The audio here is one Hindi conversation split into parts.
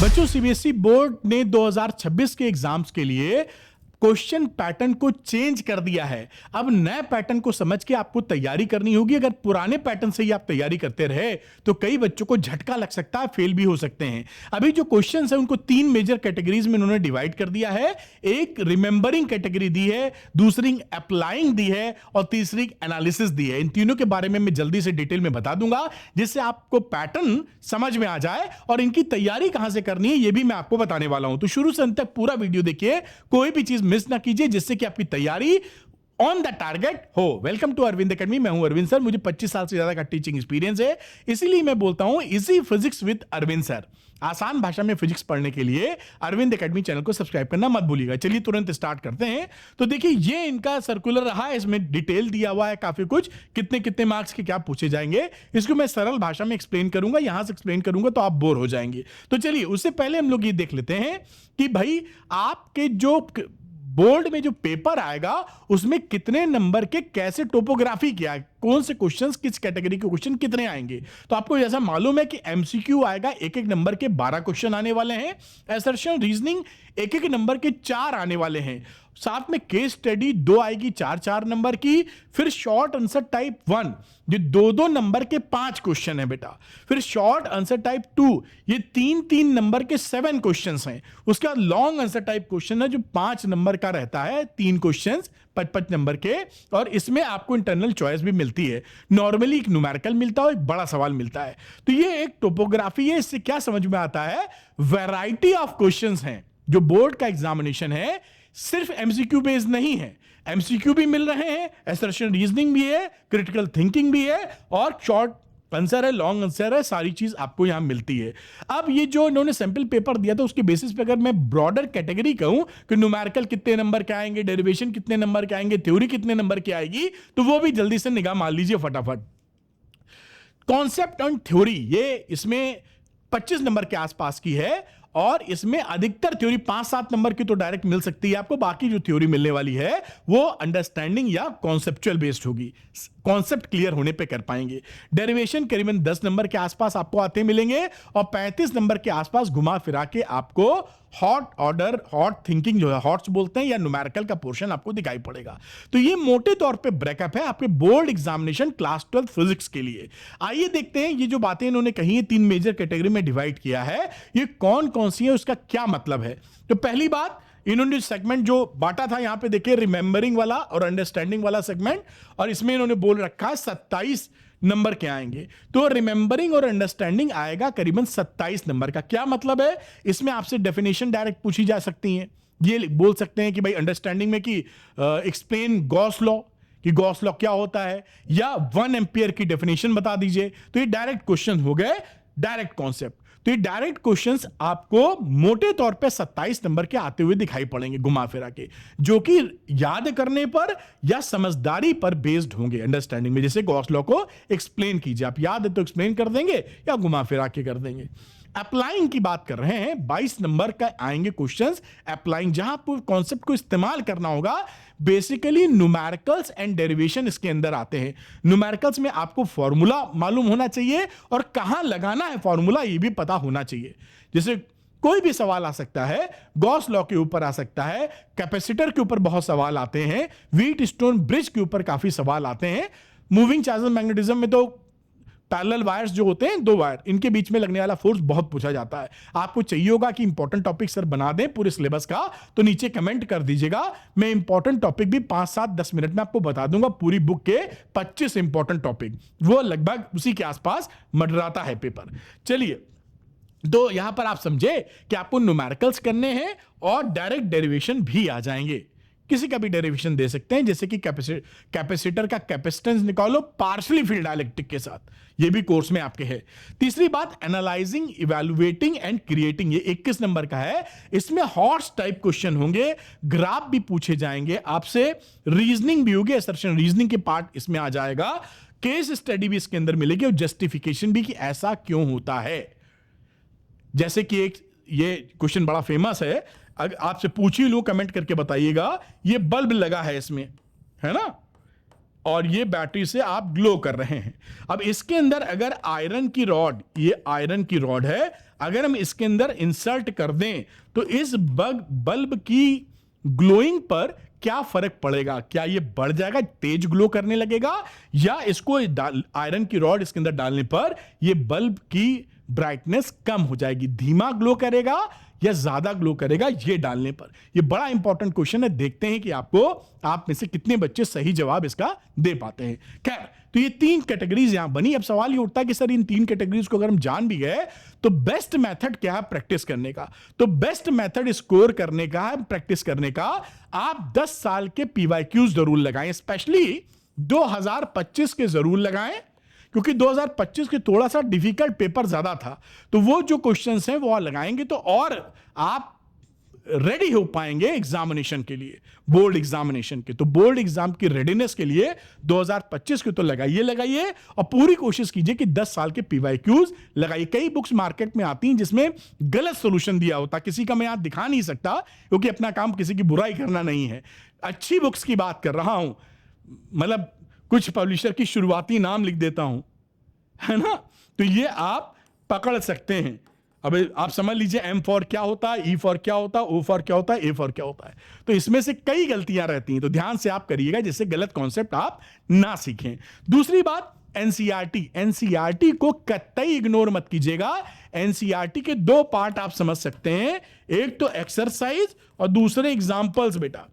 बच्चों, सीबीएसई बोर्ड ने 2026 के एग्जाम्स के लिए क्वेश्चन पैटर्न को चेंज कर दिया है। अब नए पैटर्न को समझ के आपको तैयारी करनी होगी। अगर पुराने पैटर्न से ही आप तैयारी करते रहे तो कई बच्चों को झटका लग सकता है, फेल भी हो सकते हैं। अभी जो क्वेश्चंस हैं उनको 3 मेजर कैटेगरीज में उन्होंने डिवाइड कर दिया है। एक रिमेंबरिंग कैटेगरी दी है, दूसरी अप्लाइंग दी है और तीसरी एनालिसिस दी है। इन तीनों के बारे में मैं जल्दी से डिटेल में बता दूंगा जिससे आपको पैटर्न समझ में आ जाए और इनकी तैयारी कहां से करनी है यह भी मैं आपको बताने वाला हूं। तो शुरू से अंत तक पूरा वीडियो देखिए, कोई भी चीज मिस ना कीजिए जिससे कि आपकी तैयारी ऑन द टारगेट हो। वेलकम टू अरविंद एकेडमी, मैं हूं अरविंद सर। मुझे 25 साल से ज्यादा का टीचिंग एक्सपीरियंस है, इसीलिए मैं बोलता हूं easy physics with Arvind sir. आसान भाषा में फिजिक्स पढ़ने के लिए अरविंद एकेडमी चैनल को सब्सक्राइब करना मत भूलिएगा। चलिए तुरंत स्टार्ट करते हैं। तो देखिए, ये इनका सर्कुलर रहा है, इसमें डिटेल दिया हुआ है काफी कुछ, कितने कितने मार्क्स के क्या पूछे जाएंगे। इसको मैं सरल भाषा में एक्सप्लेन करूंगा, यहां से एक्सप्लेन करूंगा तो आप बोर हो जाएंगे। तो चलिए, उससे पहले हम लोग ये देख लेते हैं कि भाई आपके जो बोर्ड में जो पेपर आएगा उसमें कितने नंबर के कैसे टोपोग्राफी किया, कौन से क्वेश्चंस, किस कैटेगरी के क्वेश्चन कितने आएंगे। तो आपको जैसा मालूम है कि एमसीक्यू आएगा, एक एक नंबर के 12 क्वेश्चन आने वाले हैं। असर्शन रीजनिंग एक एक नंबर के 4 आने वाले हैं। साथ में केस स्टडी 2 आएगी 4-4 नंबर की। फिर शॉर्ट आंसर टाइप 1 ये 2-2 नंबर के 5 क्वेश्चन है बेटा। फिर शॉर्ट आंसर टाइप 2 ये 3-3 नंबर के 7 क्वेश्चंस हैं। उसके बाद लॉन्ग आंसर टाइप क्वेश्चन है जो 5 नंबर का रहता है, 3 क्वेश्चंस 5-5 नंबर के, और इसमें आपको इंटरनल चॉइस भी मिलती है। नॉर्मली एक न्यूमेरिकल मिलता है, एक बड़ा सवाल मिलता है। तो ये एक टोपोग्राफी है। इससे क्या समझ में आता है, वैरायटी ऑफ क्वेश्चंस हैं। जो बोर्ड का एग्जामिनेशन है सिर्फ एमसीक्यू बेस्ड नहीं है, एमसीक्यू भी मिल रहे हैं, असर्शन रीजनिंग भी है, क्रिटिकल थिंकिंग भी है और शॉर्ट आंसर है, लॉन्ग आंसर है, सारी चीज आपको यहां मिलती है। अब ये जो इन्होंने सैंपल पेपर दिया था उसके बेसिस पे अगर मैं ब्रॉडर कैटेगरी कहूं कि न्यूमेरिकल कितने नंबर के आएंगे, डेरिवेशन कितने नंबर के आएंगे, थ्योरी कितने नंबर की आएगी, तो वो भी जल्दी से निगाह मार लीजिए फटाफट। कॉन्सेप्ट एंड थ्योरी ये इसमें 25 नंबर के आसपास की है और इसमें अधिकतर थ्योरी 5-7 नंबर की तो डायरेक्ट मिल सकती है आपको। बाकी जो थ्योरी मिलने वाली है वो अंडरस्टैंडिंग या कॉन्सेप्चुअल बेस्ड होगी, कॉन्सेप्ट क्लियर होने पे कर पाएंगे। डेरिवेशन करीबन 10 नंबर के आसपास आपको आते मिलेंगे और 35 नंबर के आसपास घुमा फिरा के आपको हॉट ऑर्डर, हॉट थिंकिंग जो है, हॉट्स बोलते हैं, या न्यूमेरिकल का पोर्शन आपको दिखाई पड़ेगा। तो ये मोटे तौर पे ब्रेकअप है आपके बोर्ड एग्जामिनेशन क्लास 12 फिजिक्स के लिए। आइए देखते हैं ये जो बातें इन्होंने कही है, 3 मेजर कैटेगरी में डिवाइड किया है, ये कौन कौन सी है, उसका क्या मतलब है। तो पहली बात, इन्होंने सेगमेंट जो बांटा था यहां पे देखिए, रिमेंबरिंग वाला और अंडरस्टैंडिंग वाला सेगमेंट, और इसमें इन्होंने बोल रखा है 27 नंबर के आएंगे। तो रिमेंबरिंग और अंडरस्टैंडिंग आएगा करीबन 27 नंबर का। क्या मतलब है, इसमें आपसे डेफिनेशन डायरेक्ट पूछी जा सकती है। ये बोल सकते हैं कि भाई अंडरस्टैंडिंग में कि एक्सप्लेन गॉस लॉ, कि गॉस लॉ क्या होता है, या 1 एम्पियर की डेफिनेशन बता दीजिए। तो ये डायरेक्ट क्वेश्चन हो गए, डायरेक्ट कॉन्सेप्ट। तो ये डायरेक्ट क्वेश्चंस आपको मोटे तौर पे 27 नंबर के आते हुए दिखाई पड़ेंगे घुमा फिरा के, जो कि याद करने पर या समझदारी पर बेस्ड होंगे अंडरस्टैंडिंग में। जैसे गॉस लॉ को एक्सप्लेन कीजिए, आप याद है तो एक्सप्लेन कर देंगे या घुमा फिरा के कर देंगे। अप्लाइंग की बात कर रहे हैं, 22 नंबर का आएंगे क्वेश्चंस अप्लाइंग, जहां आपको कॉन्सेप्ट को इस्तेमाल करना होगा। बेसिकली न्यूमेरिकल्स एंड डेरिवेशन इसके अंदर आते हैं। न्यूमेरिकल्स में आपको फॉर्मूला मालूम होना चाहिए और कहां लगाना है फॉर्मूला ये भी पता होना चाहिए। जैसे कोई भी सवाल आ सकता है, गॉस लॉ के ऊपर आ सकता है, कैपेसिटर के ऊपर बहुत सवाल आते हैं, व्हीट स्टोन ब्रिज के ऊपर काफी सवाल आते हैं, मूविंग चार्जेस मैग्नेटिज्म में तो पैरेलल वायर्स जो होते हैं, 2 वायर, इनके बीच में लगने वाला फोर्स बहुत पूछा जाता है। आपको चाहिए होगा कि इंपॉर्टेंट टॉपिक सर बना दें पूरे सिलेबस का, तो नीचे कमेंट कर दीजिएगा। मैं इंपॉर्टेंट टॉपिक भी 5-7-10 मिनट में आपको बता दूंगा। पूरी बुक के 25 इंपॉर्टेंट टॉपिक, वो लगभग उसी के आसपास मंडराता है पेपर। चलिए, तो यहां पर आप समझे कि आपको न्यूमेरिकल्स करने हैं और डायरेक्ट डेरिवेशन भी आ जाएंगे। किसी का भी डेरिवेशन दे सकते हैं, जैसे कि कैपेसिटर का कैपेसिटेंस निकालो पार्शियली फील्ड डाइलेक्ट्रिक के साथ, ये भी कोर्स में आपके है। तीसरी बात, एनालाइजिंग, इवैल्यूएटिंग एंड क्रिएटिंग, ये 21 नंबर का है। इसमें हॉट्स टाइप क्वेश्चन होंगे, ग्राफ भी पूछे जाएंगे आपसे, रीजनिंग भी होगी, असर्शन रीजनिंग के पार्ट इसमें आ जाएगा, केस स्टडी भी इसके अंदर मिलेगी और जस्टिफिकेशन भी कि ऐसा क्यों होता है। जैसे कि एक ये क्वेश्चन बड़ा फेमस है, अगर आपसे पूछ ही लूं, कमेंट करके बताइएगा, ये बल्ब लगा है इसमें, है ना, और ये बैटरी से आप ग्लो कर रहे हैं। अब इसके अंदर अगर आयरन की रॉड, ये आयरन की रॉड है, अगर हम इसके अंदर इंसर्ट कर दें तो इस बल्ब की ग्लोइंग पर क्या फर्क पड़ेगा? क्या ये बढ़ जाएगा, तेज ग्लो करने लगेगा, या इसको आयरन की रॉड इसके अंदर डालने पर ये बल्ब की ब्राइटनेस कम हो जाएगी, धीमा ग्लो करेगा या ज्यादा ग्लो करेगा ये डालने पर? ये बड़ा इंपॉर्टेंट क्वेश्चन है। देखते हैं कि आप में से कितने बच्चे सही जवाब इसका दे पाते हैं। खैर, तो ये 3 कैटेगरीज यहां बनी। अब सवाल ये उठता है कि सर इन 3 कैटेगरीज को अगर हम जान भी गए तो बेस्ट मेथड क्या है प्रैक्टिस करने का? तो बेस्ट मेथड स्कोर करने का है, प्रैक्टिस करने का। आप 10 साल के पीवाईक्यूज जरूर लगाएं, स्पेशली 2025 के जरूर लगाएं, क्योंकि 2025 के थोड़ा सा डिफिकल्ट पेपर ज्यादा था, तो वो जो क्वेश्चंस हैं वो लगाएंगे तो और आप रेडी हो पाएंगे एग्जामिनेशन के लिए, बोर्ड एग्जामिनेशन के। तो बोर्ड एग्जाम की रेडीनेस के लिए 2025 के तो लगाइए और पूरी कोशिश कीजिए कि 10 साल के पीवाईक्यूज लगाइए। कई बुक्स मार्केट में आती हैं जिसमें गलत सॉल्यूशन दिया होता, किसी का मैं यहां दिखा नहीं सकता क्योंकि अपना काम किसी की बुराई करना नहीं है। अच्छी बुक्स की बात कर रहा हूं, मतलब कुछ पब्लिशर की शुरुआती नाम लिख देता हूं, है ना, तो ये आप पकड़ सकते हैं। अब आप समझ लीजिए M फॉर क्या होता है, E फॉर क्या होता है, O फॉर क्या होता है, A फॉर क्या होता है। तो इसमें से कई गलतियां रहती हैं, तो ध्यान से आप करिएगा जिससे गलत कॉन्सेप्ट आप ना सीखें। दूसरी बात, एनसीईआरटी को कतई इग्नोर मत कीजिएगा। एनसीईआरटी के 2 पार्ट आप समझ सकते हैं, एक तो एक्सरसाइज और दूसरे एग्जाम्पल्स। बेटा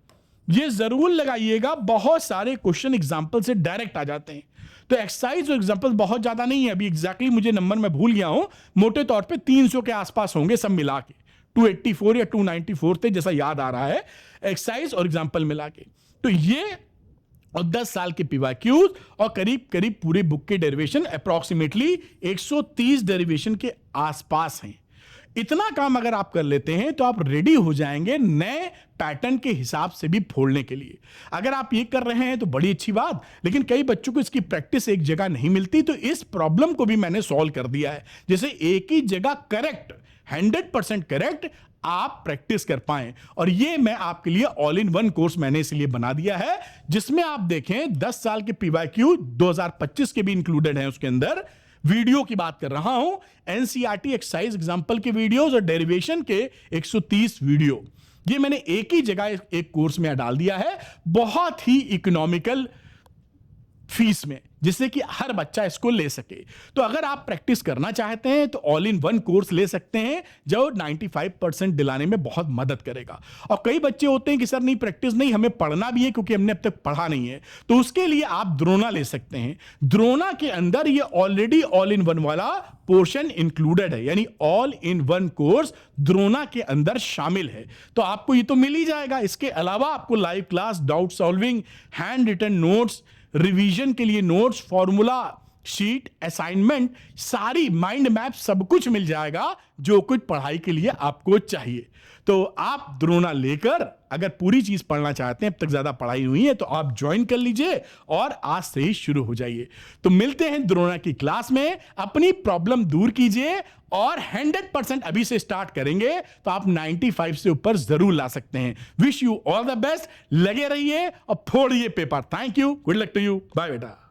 ये जरूर लगाइएगा, बहुत सारे क्वेश्चन एग्जाम्पल से डायरेक्ट आ जाते हैं। तो एक्सरसाइज और एग्जाम्पल बहुत ज्यादा नहीं है, अभी एग्जैक्टली मुझे नंबर मैं भूल गया हूं, मोटे तौर पे 300 के आसपास होंगे सब मिला के, 284 या 294 थे जैसा याद आ रहा है, एक्सरसाइज और एग्जाम्पल मिला के। तो ये और 10 साल के पीवाईक्यूज और करीब करीब पूरे बुक के डेरिवेशन अप्रॉक्सीमेटली 130 डेरिवेशन के आसपास हैं। इतना काम अगर आप कर लेते हैं तो आप रेडी हो जाएंगे नए पैटर्न के हिसाब से भी फोड़ने के लिए। अगर आप ये कर रहे हैं तो बड़ी अच्छी बात, लेकिन कई बच्चों को इसकी प्रैक्टिस एक जगह नहीं मिलती, तो इस प्रॉब्लम को भी मैंने सॉल्व कर दिया है, जैसे एक ही जगह करेक्ट 100% करेक्ट आप प्रैक्टिस कर पाएं। और ये मैं आपके लिए ऑल इन वन कोर्स मैंने इसलिए बना दिया है, जिसमें आप देखें 10 साल के पीवाईक्यू 2025 के भी इंक्लूडेड हैं उसके अंदर। वीडियो की बात कर रहा हूं, एनसीईआरटी एक्सरसाइज एग्जांपल के वीडियोस और डेरिवेशन के 130 वीडियो, ये मैंने एक ही जगह एक कोर्स में डाल दिया है, बहुत ही इकोनॉमिकल फीस में, जिससे कि हर बच्चा इसको ले सके। तो अगर आप प्रैक्टिस करना चाहते हैं तो ऑल इन वन कोर्स ले सकते हैं, जो 95% दिलाने में बहुत मदद करेगा। और कई बच्चे होते हैं कि सर नहीं प्रैक्टिस नहीं, हमें पढ़ना भी है क्योंकि हमने अब तक पढ़ा नहीं है, तो उसके लिए आप द्रोणा ले सकते हैं। द्रोणा के अंदर ये ऑलरेडी ऑल इन वन वाला पोर्शन इंक्लूडेड है, यानी all in one course Drona के अंदर शामिल है, तो आपको ये तो मिल ही जाएगा। इसके अलावा आपको live class, doubt solving, hand written notes, revision के लिए नोट्स, फॉर्मूला शीट, असाइनमेंट, सारी माइंड मैप, सब कुछ मिल जाएगा जो कुछ पढ़ाई के लिए आपको चाहिए। तो आप द्रोणा लेकर अगर पूरी चीज पढ़ना चाहते हैं, अब तक ज्यादा पढ़ाई हुई है, तो आप ज्वाइन कर लीजिए और आज से ही शुरू हो जाइए। तो मिलते हैं द्रोणा की क्लास में, अपनी प्रॉब्लम दूर कीजिए और 100% अभी से स्टार्ट करेंगे तो आप 95 से ऊपर जरूर ला सकते हैं। Wish you all the best, लगे रहिए और फोड़िए paper. Thank you, good luck to you, bye बेटा।